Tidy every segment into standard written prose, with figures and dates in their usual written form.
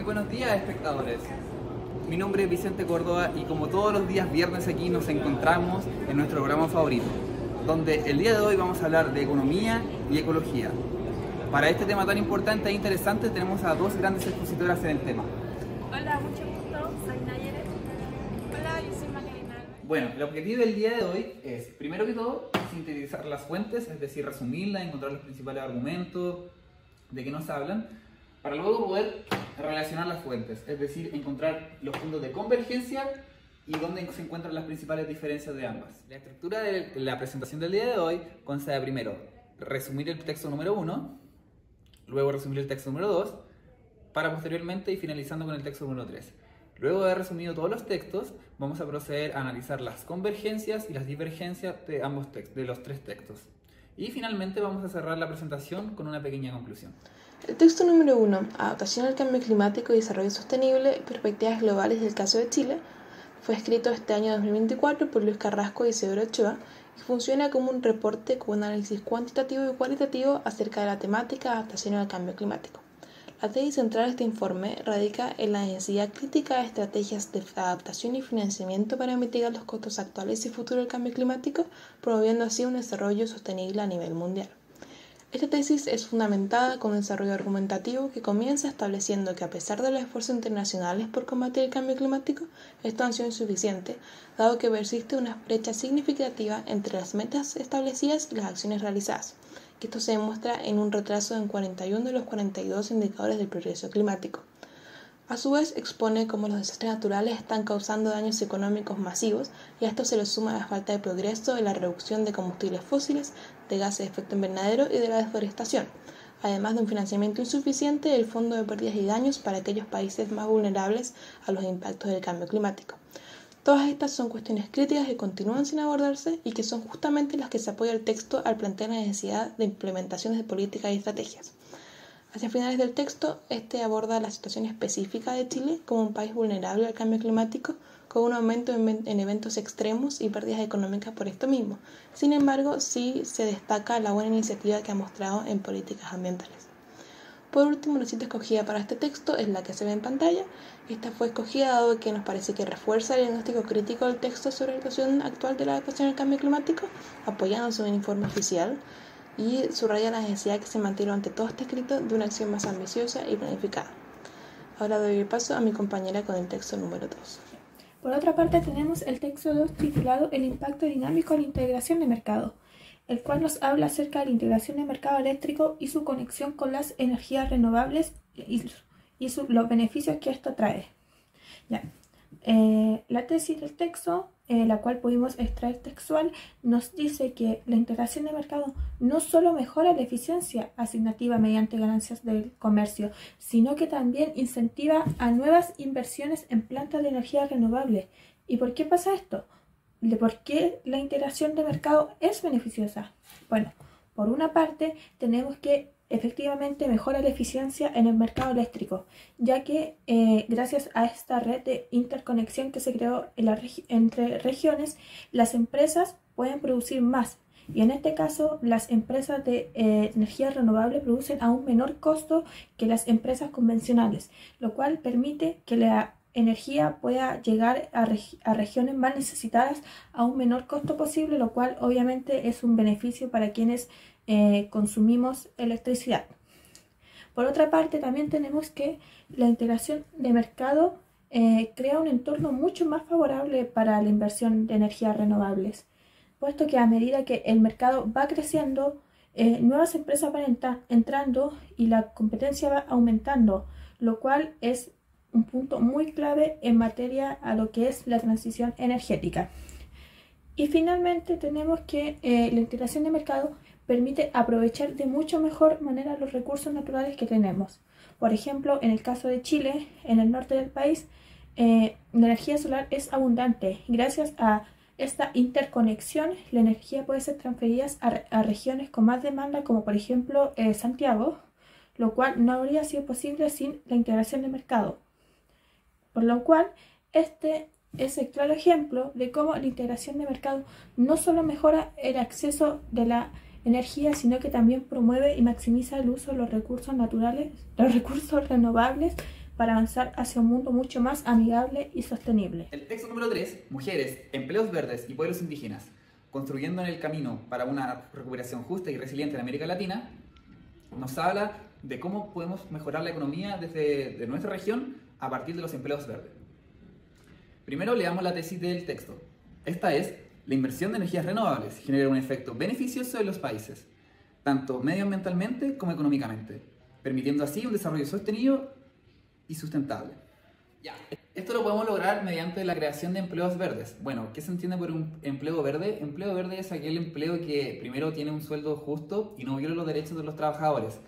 buenos días, espectadores. Mi nombre es Vicente Córdoba y como todos los días viernes aquí nos encontramos en nuestro programa favorito, donde el día de hoy vamos a hablar de economía y ecología. Para este tema tan importante e interesante tenemos a dos grandes expositoras en el tema. Hola, mucho gusto, soy Nayeret. Hola, yo soy Magdalena. Bueno, el objetivo del día de hoy es, primero que todo, sintetizar las fuentes, es decir, resumirlas, encontrar los principales argumentos de que nos hablan, para luego poder relacionar las fuentes, es decir, encontrar los puntos de convergencia y dónde se encuentran las principales diferencias de ambas. La estructura de la presentación del día de hoy consta de primero resumir el texto número 1, luego resumir el texto número 2, para posteriormente ir finalizando con el texto número 3. Luego de haber resumido todos los textos, vamos a proceder a analizar las convergencias y las divergencias de ambos textos, de los tres textos. Y finalmente vamos a cerrar la presentación con una pequeña conclusión. El texto número 1, Adaptación al cambio climático y desarrollo sostenible, perspectivas globales del caso de Chile, fue escrito este año 2024 por Luis Carrasco y Isidoro Ochoa y funciona como un reporte con un análisis cuantitativo y cualitativo acerca de la temática adaptación al cambio climático. La tesis central de este informe radica en la necesidad crítica de estrategias de adaptación y financiamiento para mitigar los costos actuales y futuros del cambio climático, promoviendo así un desarrollo sostenible a nivel mundial. Esta tesis es fundamentada con un desarrollo argumentativo que comienza estableciendo que a pesar de los esfuerzos internacionales por combatir el cambio climático, esto ha sido insuficiente, dado que persiste una brecha significativa entre las metas establecidas y las acciones realizadas, que esto se demuestra en un retraso en 41 de los 42 indicadores del progreso climático. A su vez, expone cómo los desastres naturales están causando daños económicos masivos y a esto se le suma la falta de progreso en la reducción de combustibles fósiles, de gases de efecto invernadero y de la deforestación, además de un financiamiento insuficiente del Fondo de Pérdidas y Daños para aquellos países más vulnerables a los impactos del cambio climático. Todas estas son cuestiones críticas que continúan sin abordarse y que son justamente las que se apoya el texto al plantear la necesidad de implementaciones de políticas y estrategias. Hacia finales del texto, este aborda la situación específica de Chile como un país vulnerable al cambio climático, con un aumento en eventos extremos y pérdidas económicas por esto mismo. Sin embargo, sí se destaca la buena iniciativa que ha mostrado en políticas ambientales. Por último, la cita escogida para este texto es la que se ve en pantalla. Esta fue escogida dado que nos parece que refuerza el diagnóstico crítico del texto sobre la situación actual de la adaptación al cambio climático, apoyándose en un informe oficial, y subraya la necesidad que se mantiene ante todo este escrito de una acción más ambiciosa y planificada. Ahora doy el paso a mi compañera con el texto número 2. Por otra parte, tenemos el texto 2 titulado El impacto dinámico de la integración de mercado, el cual nos habla acerca de la integración del mercado eléctrico y su conexión con las energías renovables y los beneficios que esto trae. La tesis del texto, la cual pudimos extraer textual, nos dice que la integración de mercado no solo mejora la eficiencia asignativa mediante ganancias del comercio, sino que también incentiva a nuevas inversiones en plantas de energía renovable. ¿Y por qué pasa esto? ¿Por qué la integración de mercado es beneficiosa? Bueno, por una parte tenemos que efectivamente mejora la eficiencia en el mercado eléctrico, ya que gracias a esta red de interconexión que se creó entre regiones, las empresas pueden producir más. Y en este caso, las empresas de energía renovable producen a un menor costo que las empresas convencionales, lo cual permite que la energía pueda llegar a regiones más necesitadas a un menor costo posible, lo cual obviamente es un beneficio para quienes consumimos electricidad. Por otra parte, también tenemos que la integración de mercado crea un entorno mucho más favorable para la inversión de energías renovables, puesto que a medida que el mercado va creciendo, nuevas empresas van entrando y la competencia va aumentando, lo cual es un punto muy clave en materia a lo que es la transición energética. Y finalmente tenemos que la integración de mercado permite aprovechar de mucho mejor manera los recursos naturales que tenemos. Por ejemplo, en el caso de Chile, en el norte del país, la energía solar es abundante. Gracias a esta interconexión, la energía puede ser transferida a regiones con más demanda, como por ejemplo Santiago, lo cual no habría sido posible sin la integración de mercado. Por lo cual, este es el claro ejemplo de cómo la integración de mercado no solo mejora el acceso de la energía, sino que también promueve y maximiza el uso de los recursos naturales, los recursos renovables para avanzar hacia un mundo mucho más amigable y sostenible. El texto número 3, Mujeres, Empleos Verdes y Pueblos Indígenas, construyendo en el camino para una recuperación justa y resiliente en América Latina, nos habla de cómo podemos mejorar la economía desde nuestra región a partir de los empleos verdes. Primero leamos la tesis del texto. Esta es: la inversión de energías renovables genera un efecto beneficioso en los países, tanto medioambientalmente como económicamente, permitiendo así un desarrollo sostenido y sustentable. Esto lo podemos lograr mediante la creación de empleos verdes. Bueno, ¿qué se entiende por un empleo verde? Empleo verde es aquel empleo que primero tiene un sueldo justo y no viola los derechos de los trabajadores.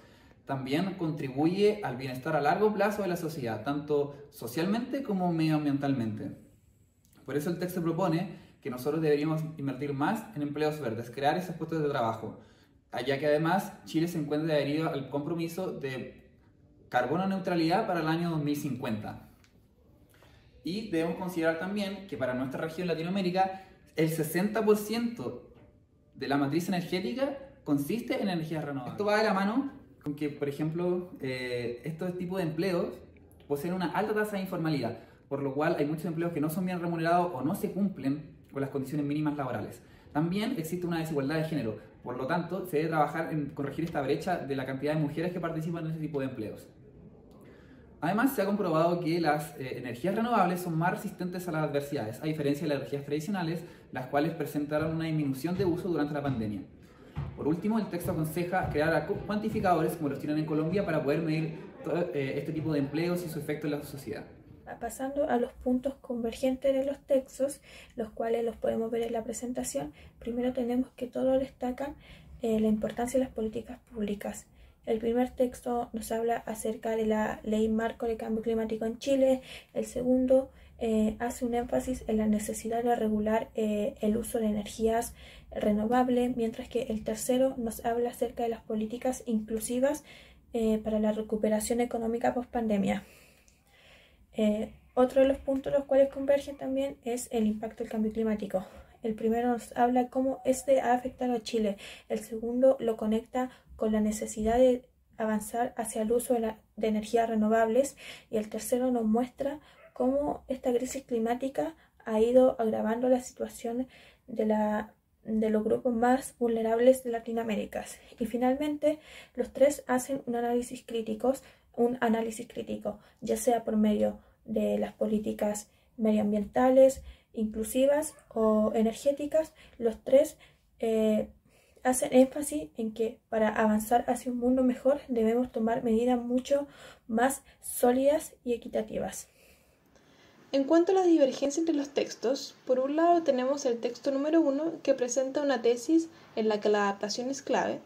También contribuye al bienestar a largo plazo de la sociedad, tanto socialmente como medioambientalmente. Por eso el texto propone que nosotros deberíamos invertir más en empleos verdes, crear esos puestos de trabajo, ya que además Chile se encuentra adherido al compromiso de carbono neutralidad para el año 2050. Y debemos considerar también que para nuestra región Latinoamérica el 60% de la matriz energética consiste en energías renovables. Esto va de la mano con que, por ejemplo, estos tipos de empleos poseen una alta tasa de informalidad, por lo cual hay muchos empleos que no son bien remunerados o no se cumplen con las condiciones mínimas laborales. También existe una desigualdad de género, por lo tanto se debe trabajar en corregir esta brecha de la cantidad de mujeres que participan en este tipo de empleos. Además, se ha comprobado que las energías renovables son más resistentes a las adversidades, a diferencia de las energías tradicionales, las cuales presentaron una disminución de uso durante la pandemia. Por último, el texto aconseja crear cuantificadores como los tienen en Colombia para poder medir todo este tipo de empleos y su efecto en la sociedad. Pasando a los puntos convergentes de los textos, los cuales los podemos ver en la presentación, primero tenemos que todos destacan la importancia de las políticas públicas. El primer texto nos habla acerca de la Ley Marco de Cambio Climático en Chile. El segundo hace un énfasis en la necesidad de regular el uso de energías renovables, mientras que el tercero nos habla acerca de las políticas inclusivas para la recuperación económica post-pandemia. Otro de los puntos los cuales convergen también es el impacto del cambio climático. El primero nos habla cómo este ha afectado a Chile. El segundo lo conecta con la necesidad de avanzar hacia el uso de energías renovables. Y el tercero nos muestra cómo esta crisis climática ha ido agravando la situación de los grupos más vulnerables de Latinoamérica. Y finalmente, los tres hacen un análisis crítico, ya sea por medio de las políticas medioambientales, inclusivas o energéticas. Los tres hacen énfasis en que para avanzar hacia un mundo mejor debemos tomar medidas mucho más sólidas y equitativas. En cuanto a la divergencia entre los textos, por un lado tenemos el texto número 1 que presenta una tesis en la que la adaptación es clave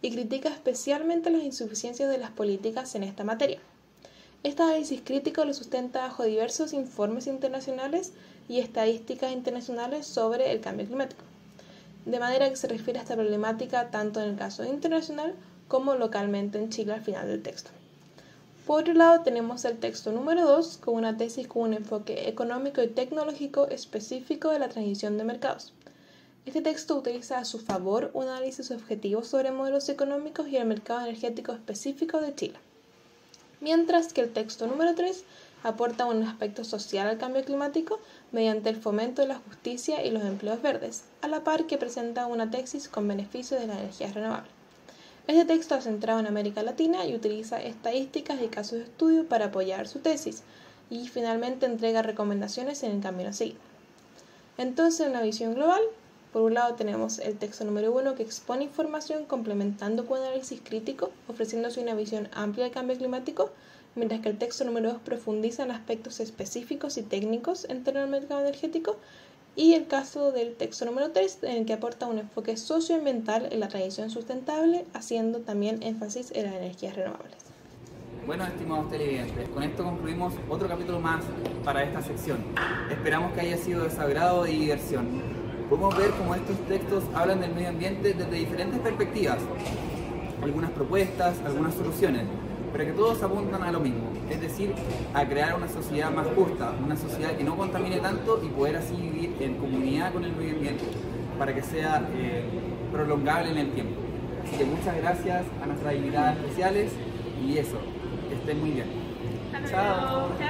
y critica especialmente las insuficiencias de las políticas en esta materia. Este análisis crítico lo sustenta bajo diversos informes internacionales y estadísticas internacionales sobre el cambio climático, de manera que se refiere a esta problemática tanto en el caso internacional como localmente en Chile al final del texto. Por otro lado, tenemos el texto número 2 con una tesis con un enfoque económico y tecnológico específico de la transición de mercados. Este texto utiliza a su favor un análisis objetivo sobre modelos económicos y el mercado energético específico de Chile, mientras que el texto número 3 aporta un aspecto social al cambio climático mediante el fomento de la justicia y los empleos verdes, a la par que presenta una tesis con beneficios de las energías renovables. Este texto es centrado en América Latina y utiliza estadísticas y casos de estudio para apoyar su tesis, y finalmente entrega recomendaciones en el camino a seguir. Entonces, en una visión global, por un lado tenemos el texto número 1 que expone información complementando con análisis crítico, ofreciéndose una visión amplia del cambio climático, mientras que el texto número 2 profundiza en aspectos específicos y técnicos en torno al mercado energético, y el caso del texto número 3 en el que aporta un enfoque socioambiental en la transición sustentable, haciendo también énfasis en las energías renovables. Bueno, estimados televidentes, con esto concluimos otro capítulo más para esta sección. Esperamos que haya sido de su agrado y diversión. Podemos ver cómo estos textos hablan del medio ambiente desde diferentes perspectivas, algunas propuestas, algunas soluciones, pero que todos apuntan a lo mismo, es decir, a crear una sociedad más justa, una sociedad que no contamine tanto y poder así vivir en comunidad con el medio ambiente para que sea prolongable en el tiempo. Así que muchas gracias a nuestras invitadas especiales y eso, que estén muy bien. Chao.